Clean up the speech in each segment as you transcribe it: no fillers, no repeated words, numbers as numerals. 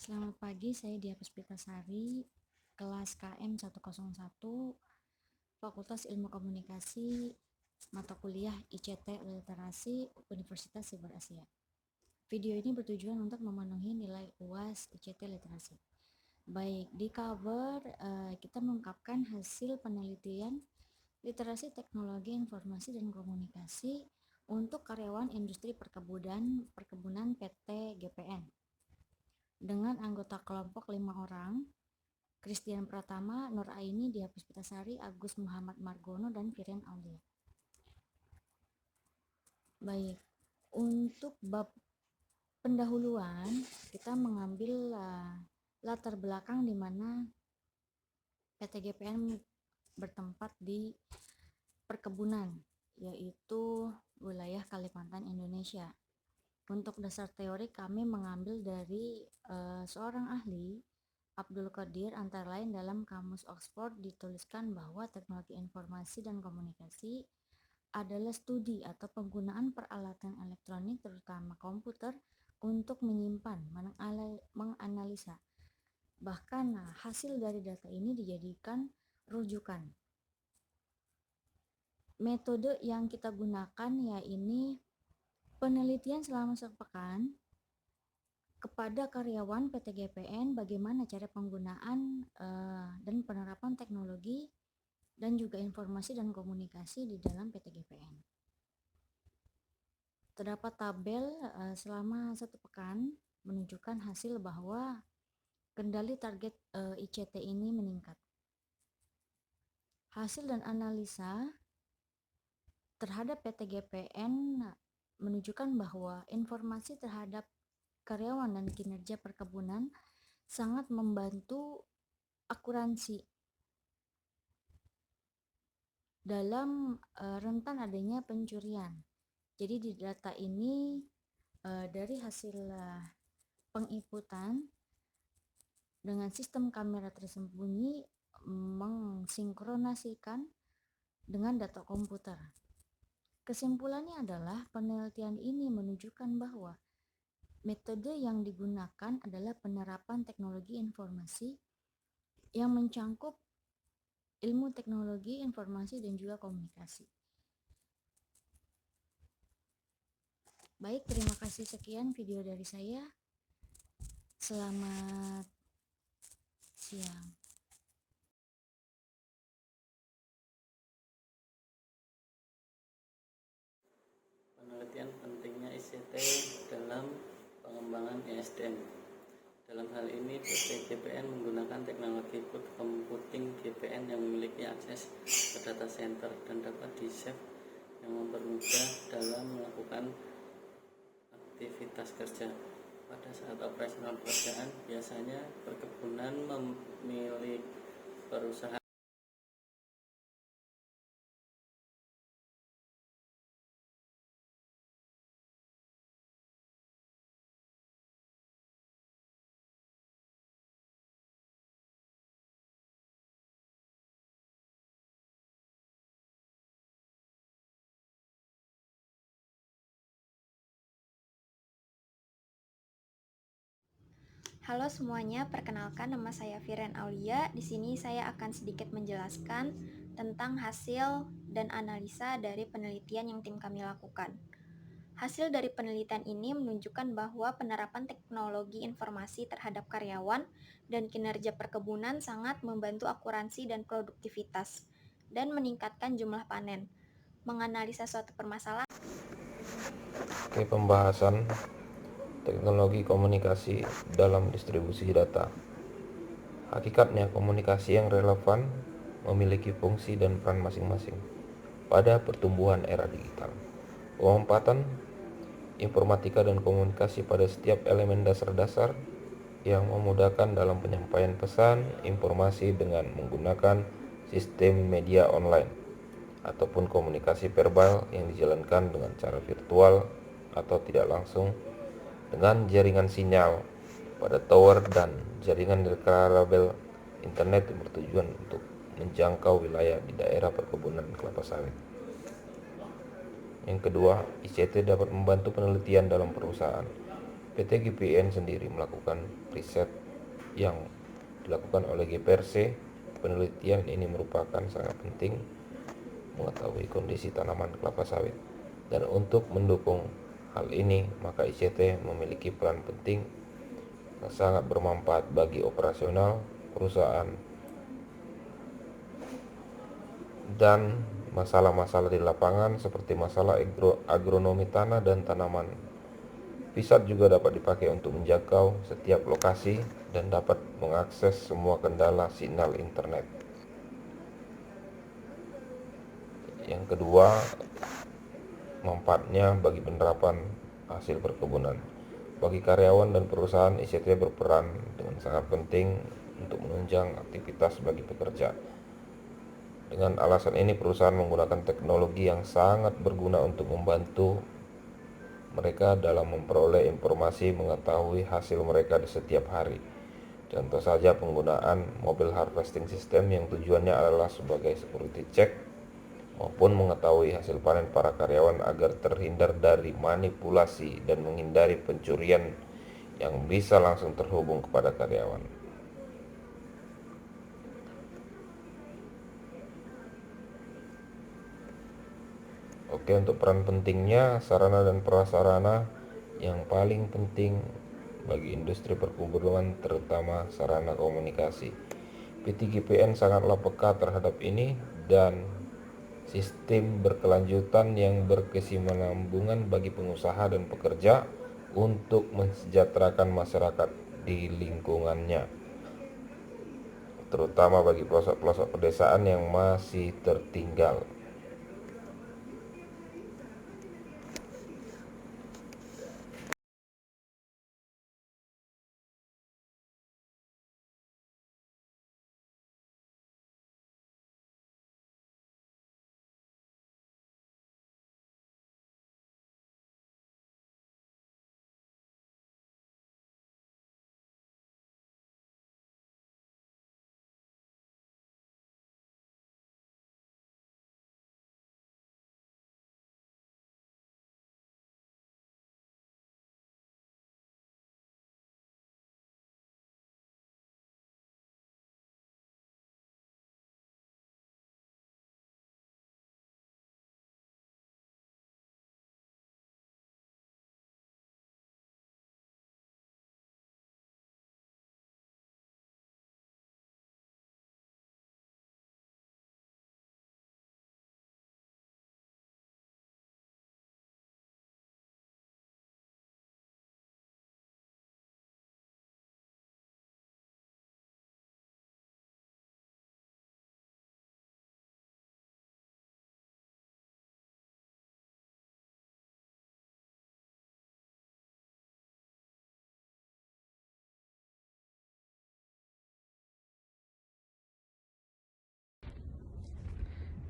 Selamat pagi, saya Dia Puspitasari, kelas KM 101, Fakultas Ilmu Komunikasi, mata kuliah ICT Literasi, Universitas Siber Asia. Video ini bertujuan untuk memenuhi nilai UAS ICT Literasi. Baik, di cover kita mengungkapkan hasil penelitian literasi teknologi informasi dan komunikasi untuk karyawan industri perkebunan PT GPN dengan anggota kelompok 5 orang, Christian Pratama, Nur Aini, Dia Puspitasari, Agus Muhammad Margono, dan Firen Aulia. Baik, untuk bab pendahuluan kita mengambil latar belakang di mana PT GPN bertempat di perkebunan, yaitu wilayah Kalimantan, Indonesia. Untuk dasar teori kami mengambil dari seorang ahli, Abdul Qadir, antara lain dalam Kamus Oxford dituliskan bahwa teknologi informasi dan komunikasi adalah studi atau penggunaan peralatan elektronik terutama komputer untuk menyimpan, menganalisa. Bahkan hasil dari data ini dijadikan rujukan. Metode yang kita gunakan yaitu penelitian selama sepekan kepada karyawan PT GPN bagaimana cara penggunaan dan penerapan teknologi dan juga informasi dan komunikasi di dalam PT GPN. Terdapat tabel selama 1 pekan menunjukkan hasil bahwa kendali target ICT ini meningkat. Hasil dan analisa terhadap PT GPN menunjukkan bahwa informasi terhadap karyawan dan kinerja perkebunan sangat membantu akuransi dalam rentan adanya pencurian. Jadi di data ini dari hasil penginputan dengan sistem kamera tersembunyi mensinkronasikan dengan data komputer. Kesimpulannya adalah penelitian ini menunjukkan bahwa metode yang digunakan adalah penerapan teknologi informasi yang mencangkup ilmu teknologi, informasi, dan juga komunikasi. Baik, terima kasih, sekian video dari saya. Selamat siang. Penelitian pentingnya ICT dalam pengembangan ESDM. Dalam hal ini PT GPN menggunakan teknologi cloud computing GPN yang memiliki akses ke data center dan dapat di-save yang mempermudah dalam melakukan aktivitas kerja. Pada saat operasional pekerjaan, biasanya perkebunan memiliki perusahaan Halo semuanya, perkenalkan nama saya Firen Aulia. Di sini saya akan sedikit menjelaskan tentang hasil dan analisa dari penelitian yang tim kami lakukan. Hasil dari penelitian ini menunjukkan bahwa penerapan teknologi informasi terhadap karyawan dan kinerja perkebunan sangat membantu akuransi dan produktivitas dan meningkatkan jumlah panen. Menganalisa suatu permasalahan. Oke, pembahasan teknologi komunikasi dalam distribusi data. Hakikatnya, komunikasi yang relevan memiliki fungsi dan peran masing-masing pada pertumbuhan era digital. Pengumpatan informatika dan komunikasi pada setiap elemen dasar-dasar yang memudahkan dalam penyampaian pesan informasi dengan menggunakan sistem media online ataupun komunikasi verbal yang dijalankan dengan cara virtual atau tidak langsung dengan jaringan sinyal pada tower dan jaringan nirkabel internet yang bertujuan untuk menjangkau wilayah di daerah perkebunan kelapa sawit. Yang kedua, ICT dapat membantu penelitian dalam perusahaan. PT GPN sendiri melakukan riset yang dilakukan oleh GPRC. Penelitian ini merupakan sangat penting mengetahui kondisi tanaman kelapa sawit. Dan untuk mendukung hal ini, maka ICT memiliki peran penting yang sangat bermanfaat bagi operasional perusahaan dan masalah-masalah di lapangan seperti masalah agronomi tanah dan tanaman. VSAT juga dapat dipakai untuk menjangkau setiap lokasi dan dapat mengakses semua kendala sinyal internet. Yang kedua, manfaatnya bagi penerapan hasil perkebunan. Bagi karyawan dan perusahaan, ICT berperan dengan sangat penting untuk menunjang aktivitas bagi pekerja. Dengan alasan ini, perusahaan menggunakan teknologi yang sangat berguna untuk membantu mereka dalam memperoleh informasi mengetahui hasil mereka di setiap hari. Contoh saja penggunaan mobile harvesting system yang tujuannya adalah sebagai security check maupun mengetahui hasil panen para karyawan agar terhindar dari manipulasi dan menghindari pencurian yang bisa langsung terhubung kepada karyawan. Oke, untuk peran pentingnya, sarana dan prasarana yang paling penting bagi industri perkebunan terutama sarana komunikasi. PT GPN sangatlah peka terhadap ini dan sistem berkelanjutan yang berkesinambungan bagi pengusaha dan pekerja untuk mensejahterakan masyarakat di lingkungannya, terutama bagi pelosok-pelosok pedesaan yang masih tertinggal.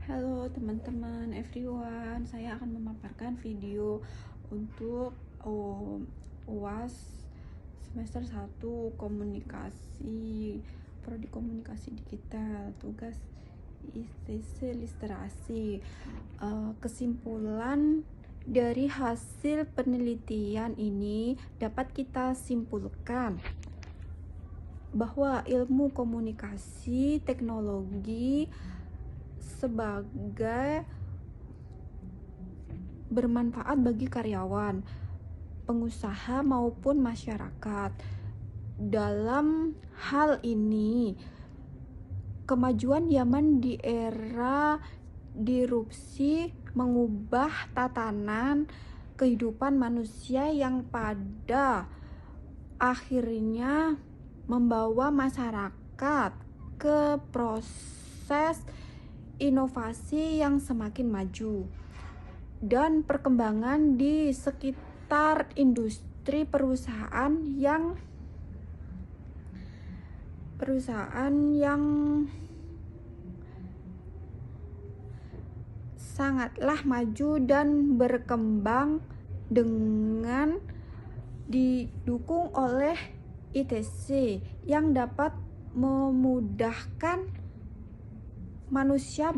Halo teman-teman, everyone. Saya akan memaparkan video untuk UAS semester 1 komunikasi, prodi komunikasi digital, tugas ITC literasi. Kesimpulan dari hasil penelitian ini dapat kita simpulkan bahwa ilmu komunikasi teknologi sebagai bermanfaat bagi karyawan, pengusaha maupun masyarakat. Dalam hal ini, kemajuan zaman di era disrupsi mengubah tatanan kehidupan manusia yang pada akhirnya membawa masyarakat ke proses inovasi yang semakin maju dan perkembangan di sekitar industri perusahaan yang sangatlah maju dan berkembang dengan didukung oleh ITC yang dapat memudahkan manusia